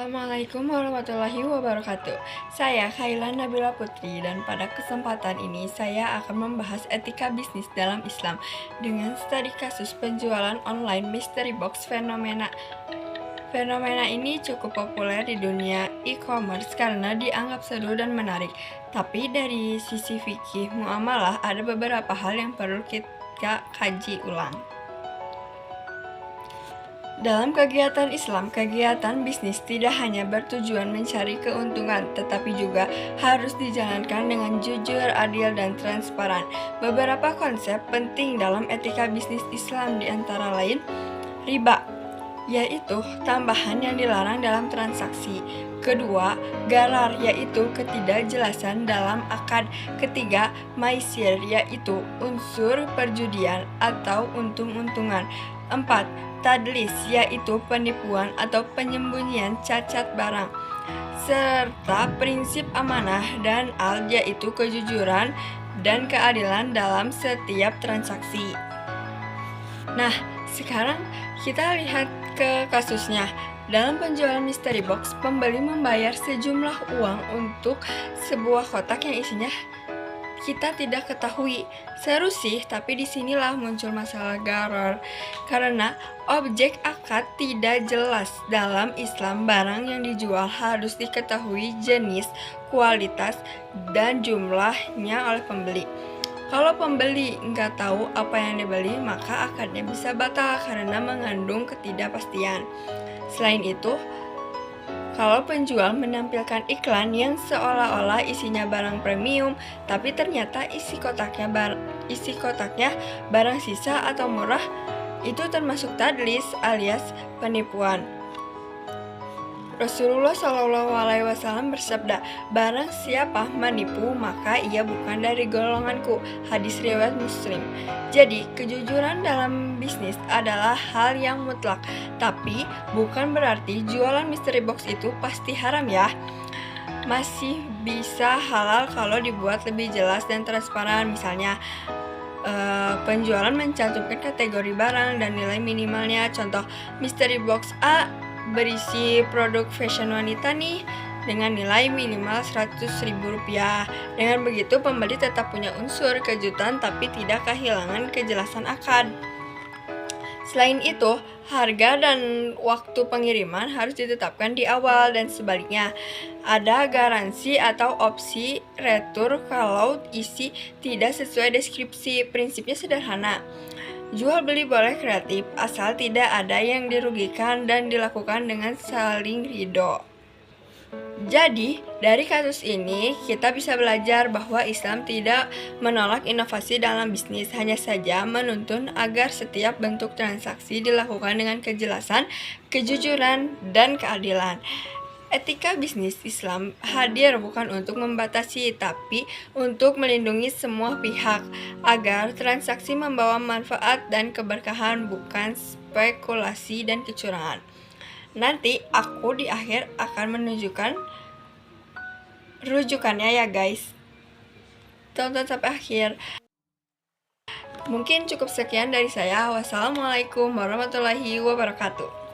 Assalamualaikum warahmatullahi wabarakatuh. Saya Khaila Nabila Putri dan pada kesempatan ini saya akan membahas etika bisnis dalam Islam dengan studi kasus penjualan online mystery box fenomena. Fenomena ini cukup populer di dunia e-commerce karena dianggap seru dan menarik. Tapi dari sisi fikih muamalah ada beberapa hal yang perlu kita kaji ulang. Dalam kegiatan Islam, kegiatan bisnis tidak hanya bertujuan mencari keuntungan, tetapi juga harus dijalankan dengan jujur, adil, dan transparan. Beberapa konsep penting dalam etika bisnis Islam diantara lain, riba, yaitu tambahan yang dilarang dalam transaksi. Kedua, gharar, yaitu ketidakjelasan dalam akad. Ketiga, maisir, yaitu unsur perjudian atau untung-untungan. 4. Tadlis, yaitu penipuan atau penyembunyian cacat barang. Serta prinsip amanah dan yaitu kejujuran dan keadilan dalam setiap transaksi. Nah, sekarang kita lihat ke kasusnya. Dalam penjualan mystery box, pembeli membayar sejumlah uang untuk sebuah kotak yang isinya kita tidak ketahui. Seru sih, tapi disinilah muncul masalah gharar. Karena objek akad tidak jelas. Dalam Islam, barang yang dijual harus diketahui jenis, kualitas, dan jumlahnya oleh pembeli. Kalau pembeli nggak tahu apa yang dibeli, maka akadnya bisa batal karena mengandung ketidakpastian. Selain itu, kalau penjual menampilkan iklan yang seolah-olah isinya barang premium, tapi ternyata isi kotaknya barang sisa atau murah, itu termasuk tadlis alias penipuan. Rasulullah SAW bersabda, "Barang siapa menipu, maka ia bukan dari golonganku." Hadis riwayat Muslim. Jadi, kejujuran dalam bisnis adalah hal yang mutlak, tapi bukan berarti jualan mystery box itu pasti haram ya. Masih bisa halal kalau dibuat lebih jelas dan transparan. Misalnya, penjualan mencantumkan kategori barang dan nilai minimalnya. Contoh, mystery box A berisi produk fashion wanita nih dengan nilai minimal Rp100.000. Dengan begitu pembeli tetap punya unsur kejutan tapi tidak kehilangan kejelasan akad. Selain itu, harga dan waktu pengiriman harus ditetapkan di awal dan sebaliknya. Ada garansi atau opsi retur kalau isi tidak sesuai deskripsi. Prinsipnya sederhana. Jual beli boleh kreatif, asal tidak ada yang dirugikan dan dilakukan dengan saling ridho. Jadi, dari kasus ini kita bisa belajar bahwa Islam tidak menolak inovasi dalam bisnis, hanya saja menuntun agar setiap bentuk transaksi dilakukan dengan kejelasan, kejujuran, dan keadilan. Etika bisnis Islam hadir bukan untuk membatasi, tapi untuk melindungi semua pihak agar transaksi membawa manfaat dan keberkahan, bukan spekulasi dan kecurangan. Nanti aku di akhir akan menunjukkan rujukannya ya guys. Tonton sampai akhir. Mungkin cukup sekian dari saya. Wassalamualaikum warahmatullahi wabarakatuh.